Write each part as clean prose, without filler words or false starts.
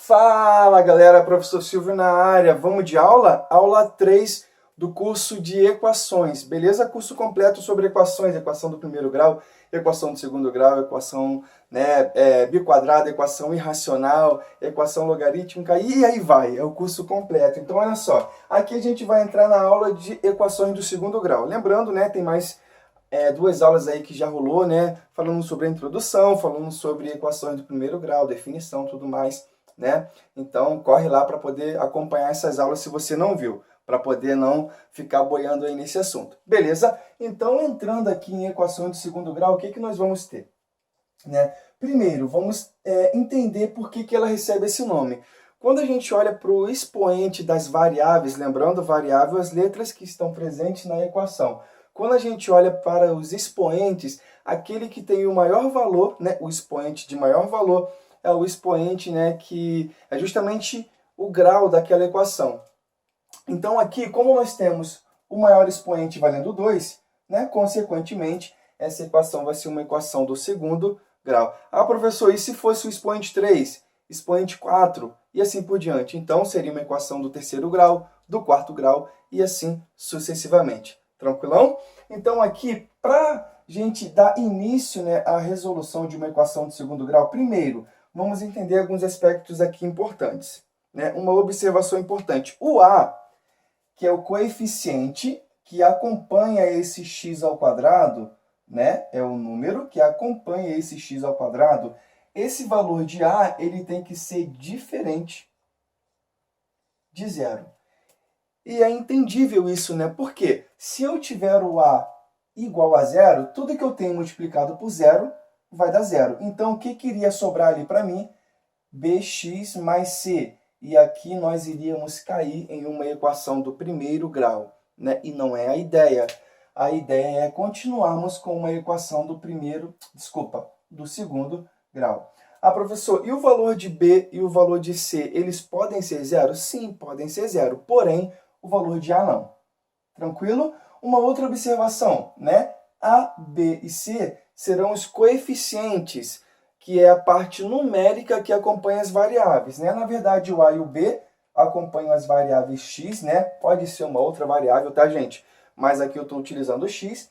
Fala galera, professor Silvio na área. Vamos de aula? Aula 3 do curso de equações, beleza? Curso completo sobre equações, equação do primeiro grau, equação do segundo grau, equação biquadrada, equação irracional, equação logarítmica e aí vai, é o curso completo. Então olha só, aqui a gente vai entrar na aula de equações do segundo grau. Lembrando, né, tem mais duas aulas aí que já rolou, né, falando sobre a introdução, falando sobre equações do primeiro grau, definição, tudo mais, né? Então corre lá para poder acompanhar essas aulas se você não viu, para poder não ficar boiando aí nesse assunto. Beleza? Então entrando aqui em equações do segundo grau, o que que nós vamos ter? Né? Primeiro, vamos entender por que ela recebe esse nome. Quando a gente olha para o expoente das variáveis, lembrando, variável, as letras que estão presentes na equação. Quando a gente olha para os expoentes, aquele que tem o maior valor, né, o expoente de maior valor, é o expoente, né, que é justamente o grau daquela equação. Então aqui, como nós temos o maior expoente valendo 2, né, consequentemente, essa equação vai ser uma equação do segundo grau. Ah, professor, e se fosse o expoente 3, expoente 4 e assim por diante? Então seria uma equação do terceiro grau, do quarto grau e assim sucessivamente. Tranquilão? Então aqui, para gente dar início, né, à resolução de uma equação de segundo grau, primeiro, vamos entender alguns aspectos aqui importantes, né? Uma observação importante. O A, que é o coeficiente que acompanha esse x ao quadrado, né? É o número que acompanha esse x ao quadrado. Esse valor de A, ele tem que ser diferente de zero. E é entendível isso, né? Porque se eu tiver o A igual a zero, tudo que eu tenho multiplicado por zero vai dar zero. Então, o que iria sobrar ali para mim? Bx mais c. E aqui nós iríamos cair em uma equação do primeiro grau, né? E não é a ideia. A ideia é continuarmos com uma equação do segundo grau. Ah, professor, e o valor de b e o valor de c, eles podem ser zero? Sim, podem ser zero. Porém, o valor de a não. Tranquilo? Uma outra observação, né? A, b e c serão os coeficientes, que é a parte numérica que acompanha as variáveis, né? Na verdade, o a e o b acompanham as variáveis x, né? Pode ser uma outra variável, tá, gente? Mas aqui eu estou utilizando o x.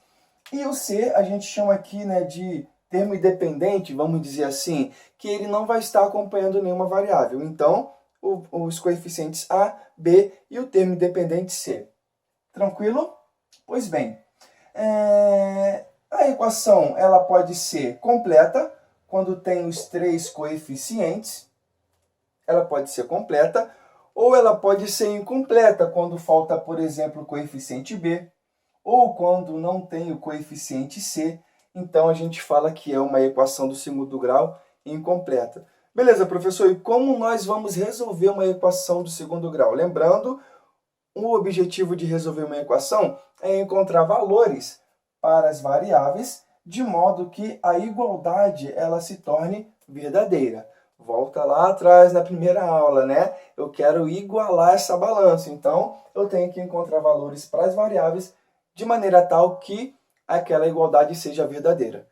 E o c a gente chama aqui, né, de termo independente, vamos dizer assim, que ele não vai estar acompanhando nenhuma variável. Então, os coeficientes a, b e o termo independente c. Tranquilo? Pois bem, a equação ela pode ser completa quando tem os três coeficientes. Ela pode ser completa, ou ela pode ser incompleta quando falta, por exemplo, o coeficiente b, ou quando não tem o coeficiente c. Então, a gente fala que é uma equação do segundo grau incompleta. Beleza, professor, e como nós vamos resolver uma equação do segundo grau? Lembrando, o objetivo de resolver uma equação é encontrar valores para as variáveis, de modo que a igualdade ela se torne verdadeira. Volta lá atrás na primeira aula, né? Eu quero igualar essa balança, então eu tenho que encontrar valores para as variáveis de maneira tal que aquela igualdade seja verdadeira.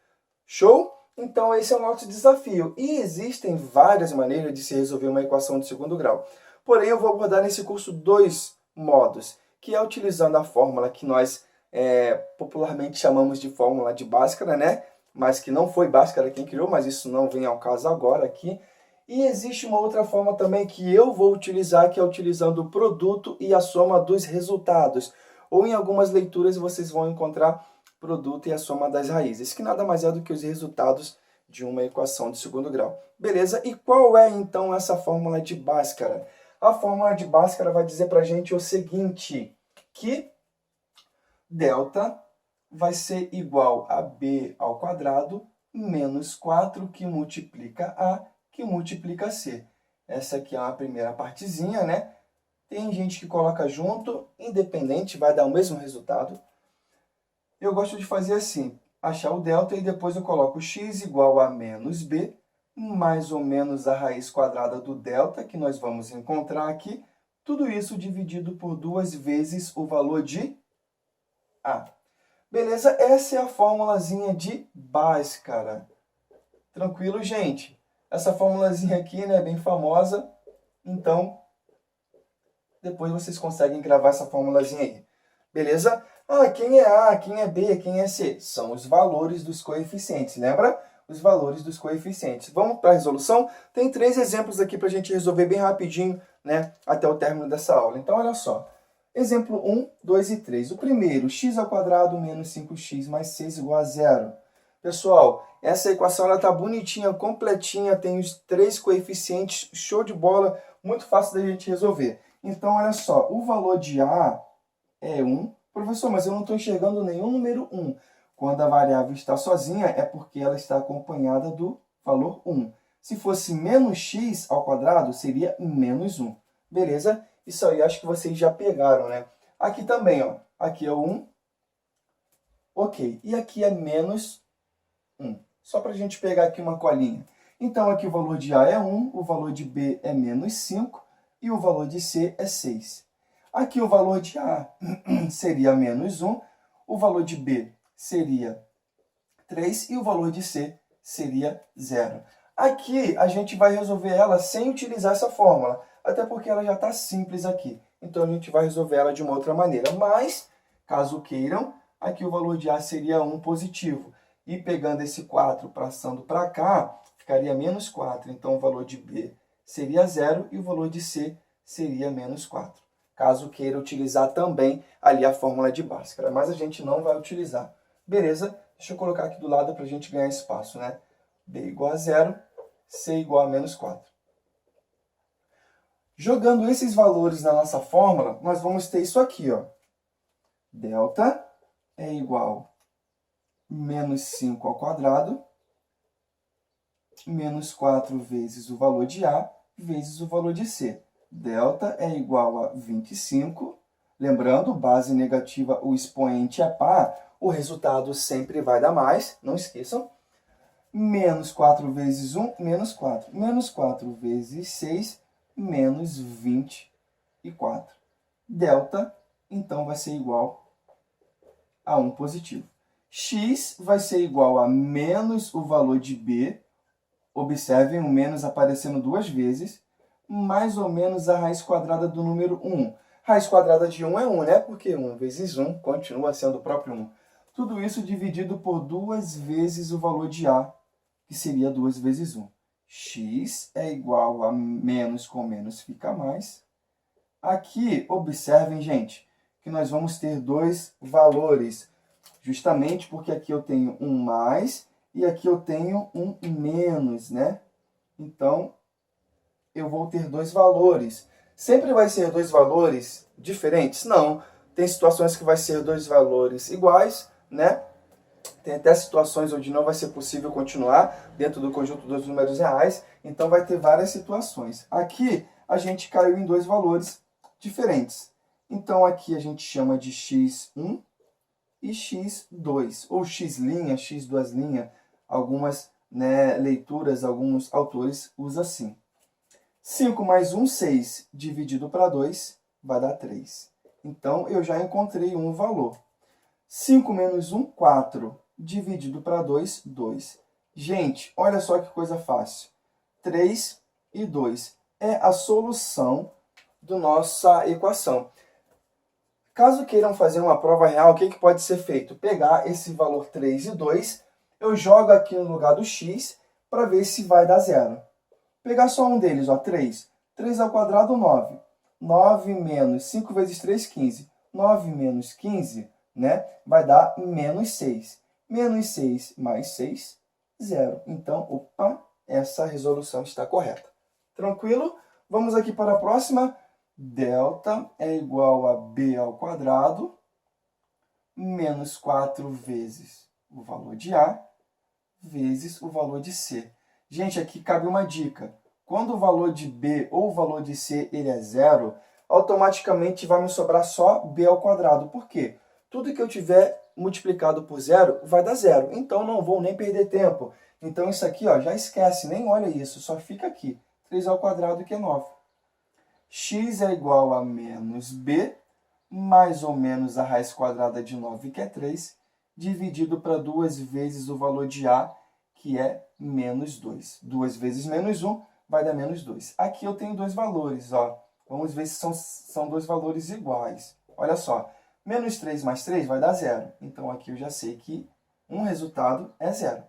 Show? Então esse é o nosso desafio. E existem várias maneiras de se resolver uma equação de segundo grau. Porém, eu vou abordar nesse curso dois modos, que é utilizando a fórmula que nós popularmente chamamos de fórmula de Bhaskara, né? Mas que não foi Bhaskara quem criou, mas isso não vem ao caso agora aqui. E existe uma outra forma também que eu vou utilizar, que é utilizando o produto e a soma dos resultados. Ou em algumas leituras vocês vão encontrar produto e a soma das raízes, que nada mais é do que os resultados de uma equação de segundo grau. Beleza? E qual é então essa fórmula de Bhaskara? A fórmula de Bhaskara vai dizer para a gente o seguinte, que delta vai ser igual a b ao quadrado menos 4 que multiplica a, que multiplica c. Essa aqui é a primeira partezinha, né? Tem gente que coloca junto, independente, vai dar o mesmo resultado. Eu gosto de fazer assim, achar o delta e depois eu coloco x igual a menos b, mais ou menos a raiz quadrada do delta, que nós vamos encontrar aqui, tudo isso dividido por 2 vezes o valor de a. Beleza? Essa é a formulazinha de Bhaskara. Tranquilo, gente? Essa formulazinha aqui, né, é bem famosa, Então, depois vocês conseguem gravar essa formulazinha aí. Beleza? Ah, quem é A, quem é B, quem é C? São os valores dos coeficientes, lembra? Os valores dos coeficientes. Vamos para a resolução? Tem 3 exemplos aqui para a gente resolver bem rapidinho, né, até o término dessa aula. Então, olha só. Exemplo 1, 2 e 3. O primeiro, x² menos 5x mais 6 igual a 0. Pessoal, essa equação está bonitinha, completinha, tem os 3 coeficientes, show de bola, muito fácil da gente resolver. Então, olha só, o valor de A é 1. Professor, mas eu não estou enxergando nenhum número 1. Quando a variável está sozinha, é porque ela está acompanhada do valor 1. Se fosse menos x², seria menos 1. Beleza? Isso aí acho que vocês já pegaram, né? Aqui também, ó. Aqui é o 1. Ok. E aqui é menos 1. Só para a gente pegar aqui uma colinha. Então, aqui o valor de A é 1, o valor de B é menos 5 e o valor de C é 6. Aqui o valor de A seria menos 1, o valor de B seria 3 e o valor de C seria 0. Aqui a gente vai resolver ela sem utilizar essa fórmula, até porque ela já está simples aqui. Então a gente vai resolver ela de uma outra maneira. Mas, caso queiram, aqui o valor de A seria 1 positivo. E pegando esse 4 passando para cá, ficaria menos 4. Então o valor de B seria 0 e o valor de C seria menos 4. Caso queira utilizar também ali a fórmula de Bhaskara, mas a gente não vai utilizar. Beleza? Deixa eu colocar aqui do lado para a gente ganhar espaço, né? B igual a 0, C igual a menos 4. Jogando esses valores na nossa fórmula, nós vamos ter isso aqui, ó. Delta é igual a menos 5² menos 4 vezes o valor de A vezes o valor de C. Delta é igual a 25. Lembrando, base negativa, o expoente é par, o resultado sempre vai dar mais, não esqueçam. Menos 4 vezes 1, menos 4. Menos 4 vezes 6, menos 24. Delta, então, vai ser igual a 1 positivo. X vai ser igual a menos o valor de B. Observem o menos aparecendo 2 vezes, mais ou menos a raiz quadrada do número 1. Raiz quadrada de 1 é 1, né? Porque 1 vezes 1 continua sendo o próprio 1. Tudo isso dividido por 2 vezes o valor de A, que seria 2 vezes 1. X é igual a menos com menos fica mais. Aqui, observem, gente, que nós vamos ter 2 valores, justamente porque aqui eu tenho um mais e aqui eu tenho um menos, né? Então, eu vou ter 2 valores. Sempre vai ser 2 valores diferentes? Não. Tem situações que vai ser 2 valores iguais, né? Tem até situações onde não vai ser possível continuar dentro do conjunto dos números reais. Então, vai ter várias situações. Aqui, a gente caiu em 2 valores diferentes. Então, aqui a gente chama de x1 e x2. Ou x', x2'. Algumas, né, leituras, alguns autores usam assim. 5 mais 1, 6, dividido para 2, vai dar 3. Então, eu já encontrei um valor. 5 menos 1, 4, dividido para 2, 2. Gente, olha só que coisa fácil. 3 e 2 é a solução da nossa equação. Caso queiram fazer uma prova real, o que pode ser feito? Pegar esse valor 3 e 2, eu jogo aqui no lugar do x para ver se vai dar 0. Pegar só um deles, ó, 3. 3 ao quadrado, 9. 9 menos 5 vezes 3, 15. 9 menos 15, né, vai dar menos 6. Menos 6 mais 6, 0. Então, opa, essa resolução está correta. Tranquilo? Vamos aqui para a próxima. Delta é igual a b ao quadrado menos 4 vezes o valor de A vezes o valor de C. Gente, aqui cabe uma dica. Quando o valor de B ou o valor de C ele é 0, automaticamente vai me sobrar só B ao quadrado. Por quê? Tudo que eu tiver multiplicado por 0 vai dar 0. Então, não vou nem perder tempo. Então, isso aqui, ó, já esquece, nem olha isso, só fica aqui. 3 ao quadrado, que é 9. X é igual a menos B, mais ou menos a raiz quadrada de 9, que é 3, dividido para 2 vezes o valor de A, que é menos 2. 2 vezes menos 1 vai dar menos 2. Aqui eu tenho dois valores, ó. Vamos ver se são dois valores iguais. Olha só, menos 3 mais 3 vai dar 0. Então, aqui eu já sei que um resultado é 0.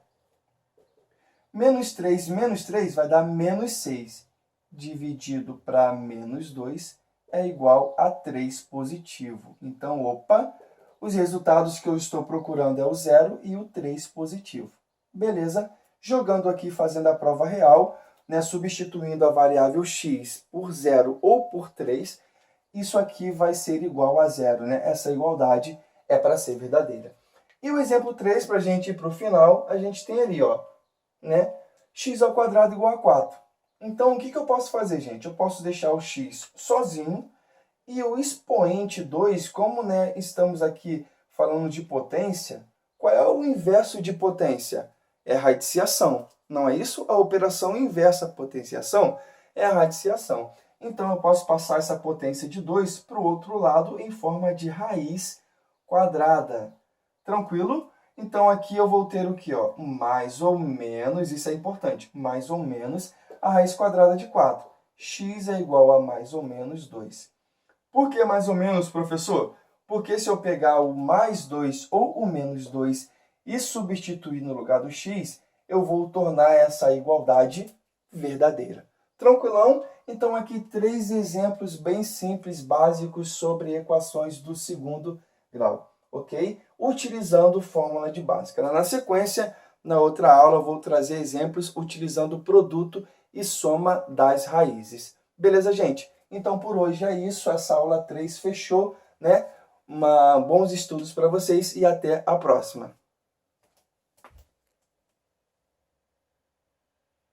Menos 3 vai dar menos 6. Dividido para menos 2 é igual a 3 positivo. Então, opa, os resultados que eu estou procurando é o 0 e o 3 positivo. Beleza? Jogando aqui, fazendo a prova real, né, substituindo a variável x por 0 ou por 3, isso aqui vai ser igual a 0, né? Essa igualdade é para ser verdadeira. E o exemplo 3, para a gente ir para o final, a gente tem ali, ó, né? X ao quadrado igual a 4. Então, o que eu posso fazer, gente? Eu posso deixar o x sozinho e o expoente 2, como, né, estamos aqui falando de potência, qual é o inverso de potência? É a radiciação. Não é isso? A operação inversa à potenciação é a radiciação. Então, eu posso passar essa potência de 2 para o outro lado em forma de raiz quadrada. Tranquilo? Então, aqui eu vou ter o quê? Ó? Mais ou menos, isso é importante, mais ou menos a raiz quadrada de 4. X é igual a mais ou menos 2. Por que mais ou menos, professor? Porque se eu pegar o mais 2 ou o menos 2 e substituir no lugar do x, eu vou tornar essa igualdade verdadeira. Tranquilão? Então, aqui 3 exemplos bem simples, básicos, sobre equações do segundo grau, ok? Utilizando fórmula de Bhaskara. Na sequência, na outra aula, eu vou trazer exemplos utilizando produto e soma das raízes. Beleza, gente? Então, por hoje é isso. Essa aula 3 fechou, né? Bons estudos para vocês e até a próxima.